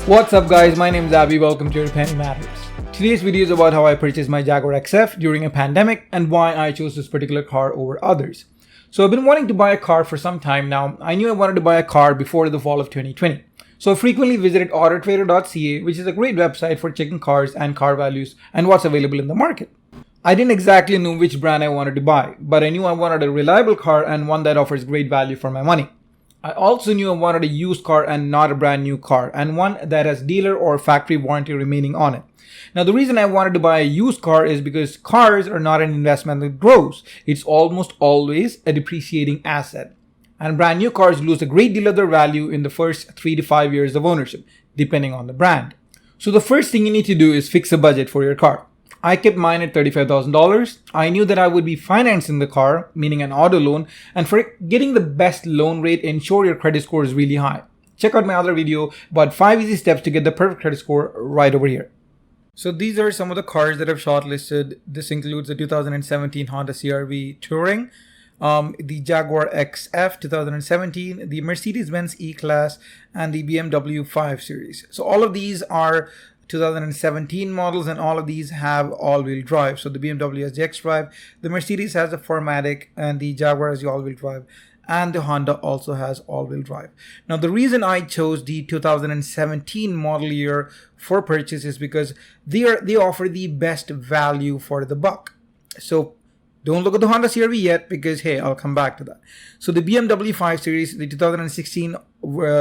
What's up guys, my name is Abby, welcome to Your Penny Matters. Today's video is about how I purchased my Jaguar XF during a pandemic and why I chose this particular car over others. So I've been wanting to buy a car for some time now. I knew I wanted to buy a car before the fall of 2020. So I frequently visited autotrader.ca, which is a great website for checking cars and car values and what's available in the market. I didn't exactly know which brand I wanted to buy, but I knew I wanted a reliable car and one that offers great value for my money. I also knew I wanted a used car and not a brand new car, and one that has dealer or factory warranty remaining on it. Now, the reason I wanted to buy a used car is because cars are not an investment that grows. It's almost always a depreciating asset. And brand new cars lose a great deal of their value in the first 3 to 5 years of ownership, depending on the brand. So the first thing you need to do is fix a budget for your car. I kept mine at $35,000. I knew that I would be financing the car, meaning an auto loan, and for getting the best loan rate, ensure your credit score is really high. Check out my other video about 5 easy steps to get the perfect credit score right over here. So these are some of the cars that I've shortlisted. This includes the 2017 Honda CR-V Touring, the Jaguar XF 2017, the Mercedes-Benz E-Class, and the BMW 5 Series. So all of these are 2017 models, and all of these have all-wheel drive. So the BMW has the X-Drive, the Mercedes has the 4MATIC, and the Jaguar has the all-wheel drive, and the Honda also has all-wheel drive. Now the reason I chose the 2017 model year for purchase is because they offer the best value for the buck. So don't look at the Honda CR-V yet because, hey, I'll come back to that. So the BMW 5 Series, the 2016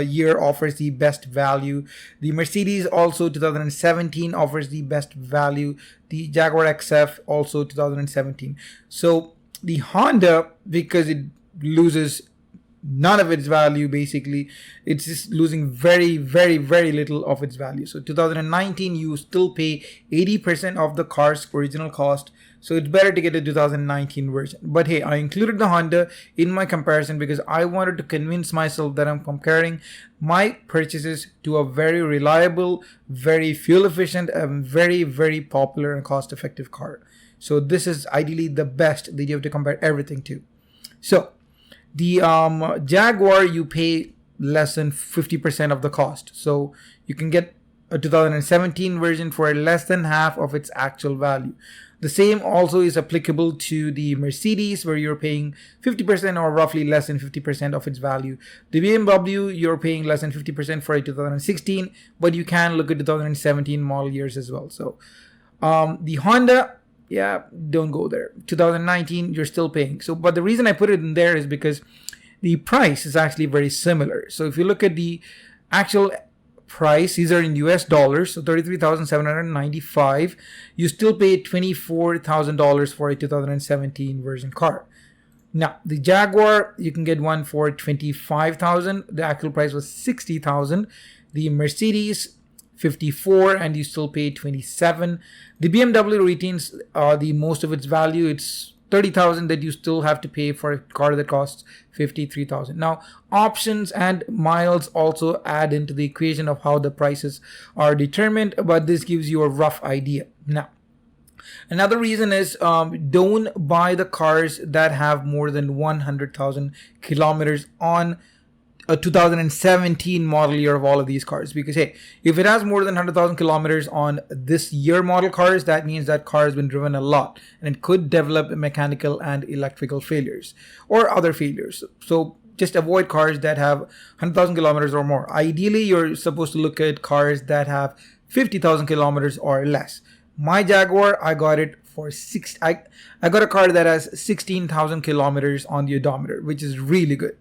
year offers the best value. The Mercedes also 2017 offers the best value. The Jaguar XF also 2017. So the Honda, because it loses none of its value, basically it's just losing very little of its value. So 2019 you still pay 80% of the car's original cost, so it's better to get a 2019 version. But hey, I included the Honda in my comparison because I wanted to convince myself that I'm comparing my purchases to a very reliable, very fuel efficient, and very popular and cost effective car. So this is ideally the best that you have to compare everything to. So the Jaguar, you pay less than 50% of the cost. So you can get a 2017 version for less than half of its actual value. The same also is applicable to the Mercedes, where you're paying 50% or roughly less than 50% of its value. The BMW, you're paying less than 50% for a 2016, but you can look at 2017 model years as well. So the Honda, yeah, don't go there. 2019, you're still paying. So, but the reason I put it in there is because the price is actually very similar. So if you look at the actual price, these are in US dollars, so $33,795. You still pay $24,000 for a 2017 version car. Now, the Jaguar, you can get one for $25,000. The actual price was $60,000. The Mercedes, $54,000, and you still pay $27,000. The BMW retains the most of its value. It's $30,000 that you still have to pay for a car that costs $53,000. Now, options and miles also add into the equation of how the prices are determined, but this gives you a rough idea. Now, another reason is don't buy the cars that have more than 100,000 kilometers on a 2017 model year of all of these cars, because hey, if it has more than 100,000 kilometers on this year model cars, that means that car has been driven a lot and it could develop mechanical and electrical failures or other failures. So just avoid cars that have 100,000 kilometers or more. Ideally, you're supposed to look at cars that have 50,000 kilometers or less. My Jaguar, I got it for I got a car that has 16,000 kilometers on the odometer, which is really good.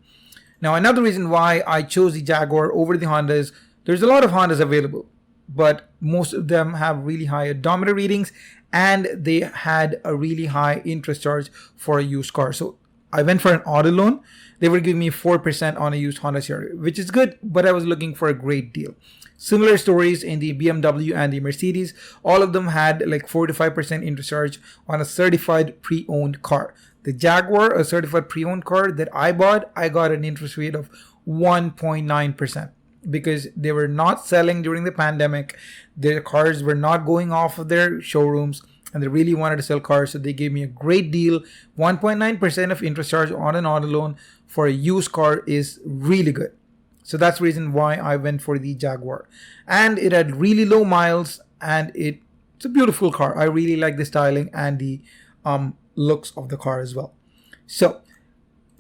Now, another reason why I chose the Jaguar over the Honda is there's a lot of Hondas available, but most of them have really high odometer readings and they had a really high interest charge for a used car. So I went for an auto loan. They were giving me 4% on a used Honda CR-V, which is good, but I was looking for a great deal. Similar stories in the BMW and the Mercedes. All of them had like 4 to 5% interest charge on a certified pre-owned car. The Jaguar, a certified pre-owned car that I bought, I got an interest rate of 1.9% because they were not selling during the pandemic. Their cars were not going off of their showrooms and they really wanted to sell cars. So they gave me a great deal. 1.9% of interest charge on an auto loan for a used car is really good. So that's the reason why I went for the Jaguar. And it had really low miles, and it's a beautiful car. I really like the styling and the looks of the car as well. So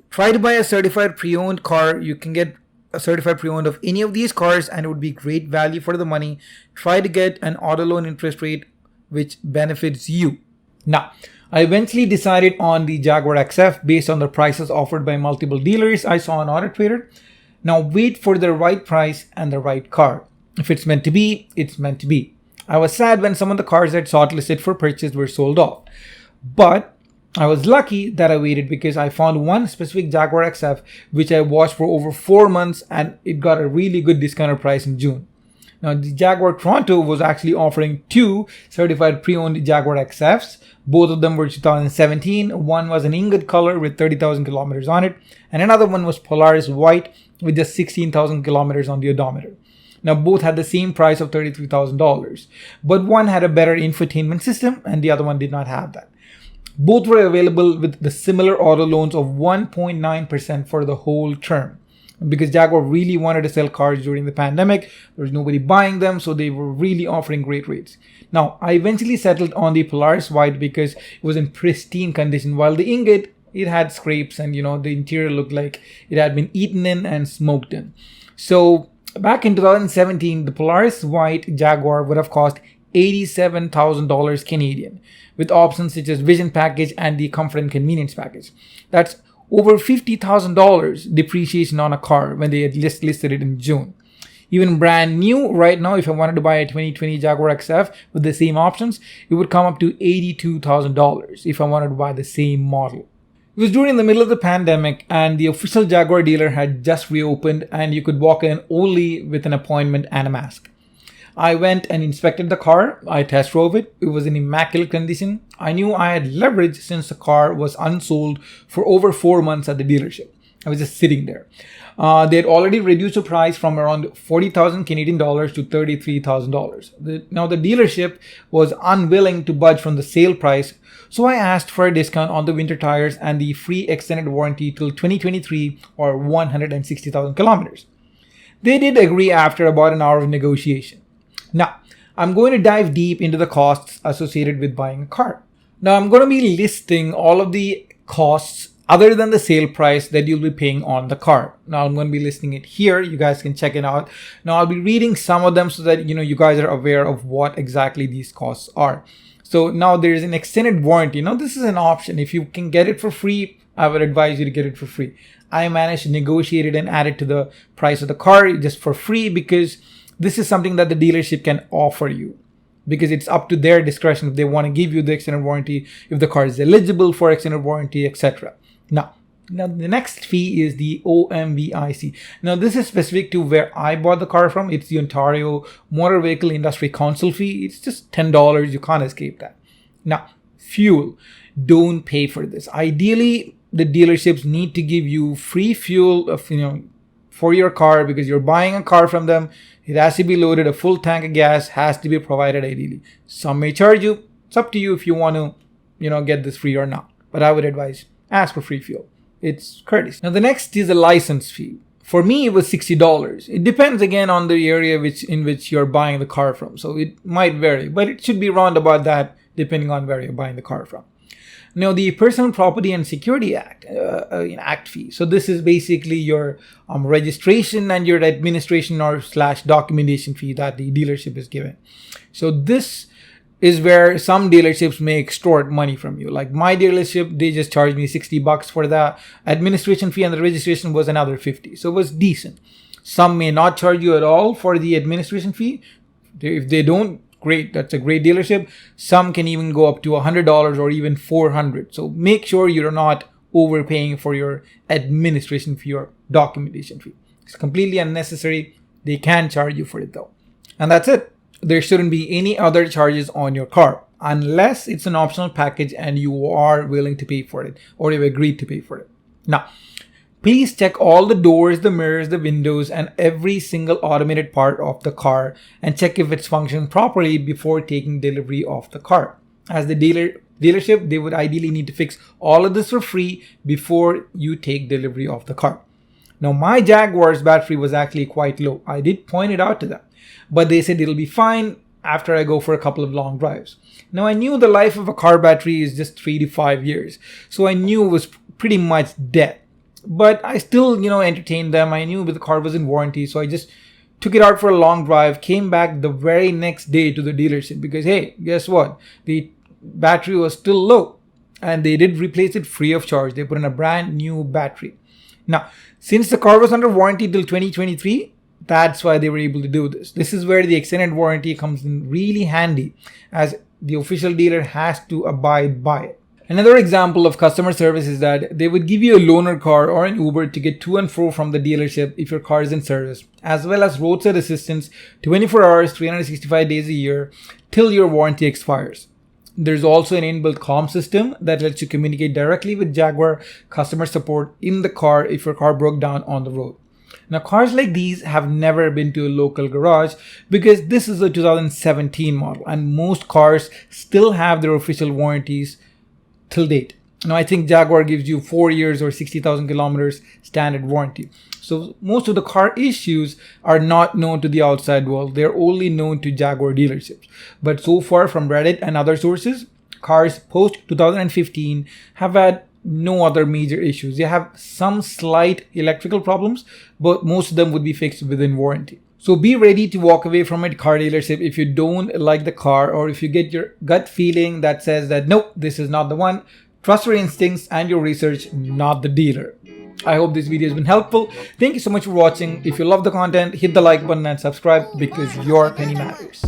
try to buy a certified pre-owned car. You can get a certified pre-owned of any of these cars, and it would be great value for the money. Try to get an auto loan interest rate which benefits you. Now, I eventually decided on the Jaguar XF based on the prices offered by multiple dealers I saw on Auto Trader. Now wait for the right price and the right car. If it's meant to be, it's meant to be. I was sad when some of the cars I'd shortlisted for purchase were sold off, but I was lucky that I waited because I found one specific Jaguar XF which I watched for over 4 months, and it got a really good discounted price in June. Now the Jaguar Toronto was actually offering 2 certified pre-owned Jaguar XFs. Both of them were 2017. One was an ingot color with 30,000 kilometers on it, and another one was Polaris white with just 16,000 kilometers on the odometer. Now both had the same price of $33,000, but one had a better infotainment system and the other one did not have that. Both were available with the similar auto loans of 1.9% for the whole term. Because Jaguar really wanted to sell cars during the pandemic, there was nobody buying them, so they were really offering great rates. Now, I eventually settled on the Polaris white because it was in pristine condition, while the ingot, it had scrapes and the interior looked like it had been eaten in and smoked in. So back in 2017, the Polaris white Jaguar would have cost $87,000 Canadian, with options such as Vision package and the Comfort and Convenience package. That's over $50,000 depreciation on a car when they had listed it in June. Even brand new right now, if I wanted to buy a 2020 Jaguar XF with the same options, it would come up to $82,000 if I wanted to buy the same model. It was during the middle of the pandemic and the official Jaguar dealer had just reopened and you could walk in only with an appointment and a mask. I went and inspected the car. I test drove it. It was in immaculate condition. I knew I had leverage since the car was unsold for over 4 months at the dealership. I was just sitting there. They had already reduced the price from around 40,000 Canadian dollars to $33,000. Now the dealership was unwilling to budge from the sale price, so I asked for a discount on the winter tires and the free extended warranty till 2023 or 160,000 kilometers. They did agree after about an hour of negotiation. Now, I'm going to dive deep into the costs associated with buying a car. Now, I'm going to be listing all of the costs other than the sale price that you'll be paying on the car. Now, I'm going to be listing it here. You guys can check it out. Now, I'll be reading some of them so that you guys are aware of what exactly these costs are. So now there's an extended warranty. Now, this is an option. If you can get it for free, I would advise you to get it for free. I managed to negotiate it and add it to the price of the car just for free because this is something that the dealership can offer you, because it's up to their discretion if they want to give you the extended warranty, if the car is eligible for extended warranty, etc. Now the next fee is the OMVIC. Now this is specific to where I bought the car from. It's the Ontario Motor Vehicle Industry Council fee. It's just $10. You can't escape that. Now, fuel. Don't pay for this. Ideally, the dealerships need to give you free fuel for your car because you're buying a car from them. It has to be loaded. A full tank of gas has to be provided ideally. Some may charge you. It's up to you if you want to, get this free or not. But I would advise ask for free fuel. It's courteous. Now the next is a license fee. For me, it was $60. It depends again on the area in which you're buying the car from. So it might vary, but it should be around about that depending on where you're buying the car from. Now, the Personal Property and Security Act, Act fee. So this is basically your registration and your administration or / documentation fee that the dealership is giving. So this is where some dealerships may extort money from you. Like my dealership, they just charged me $60 for the administration fee, and the registration was another $50. So it was decent. Some may not charge you at all for the administration fee. If they don't, great, that's a great dealership. Some can even go up to $100 or even $400. So make sure you're not overpaying for your administration fee or documentation fee. It's completely unnecessary. They can charge you for it though. And that's it. There shouldn't be any other charges on your car unless it's an optional package and you are willing to pay for it or you've agreed to pay for it. Now, please check all the doors, the mirrors, the windows, and every single automated part of the car and check if it's functioning properly before taking delivery of the car. As the dealership, they would ideally need to fix all of this for free before you take delivery of the car. Now my Jaguar's battery was actually quite low. I did point it out to them, but they said it'll be fine after I go for a couple of long drives. Now I knew the life of a car battery is just 3 to 5 years, so I knew it was pretty much dead. But I still, entertained them. I knew the car was in warranty, so I just took it out for a long drive, came back the very next day to the dealership because, hey, guess what? The battery was still low and they did replace it free of charge. They put in a brand new battery. Now, since the car was under warranty till 2023, that's why they were able to do this. This is where the extended warranty comes in really handy, as the official dealer has to abide by it. Another example of customer service is that they would give you a loaner car or an Uber to get to and fro from the dealership if your car is in service, as well as roadside assistance 24 hours, 365 days a year till your warranty expires. There's also an inbuilt comm system that lets you communicate directly with Jaguar customer support in the car if your car broke down on the road. Now, cars like these have never been to a local garage because this is a 2017 model and most cars still have their official warranties till date. Now, I think Jaguar gives you 4 years or 60,000 kilometers standard warranty. So most of the car issues are not known to the outside world. They're only known to Jaguar dealerships. But so far from Reddit and other sources, cars post 2015 have had no other major issues. They have some slight electrical problems, but most of them would be fixed within warranty. So be ready to walk away from a car dealership if you don't like the car, or if you get your gut feeling that says that, nope, this is not the one. Trust your instincts and your research, not the dealer. I hope this video has been helpful. Thank you so much for watching. If you love the content, hit the like button and subscribe because your penny matters.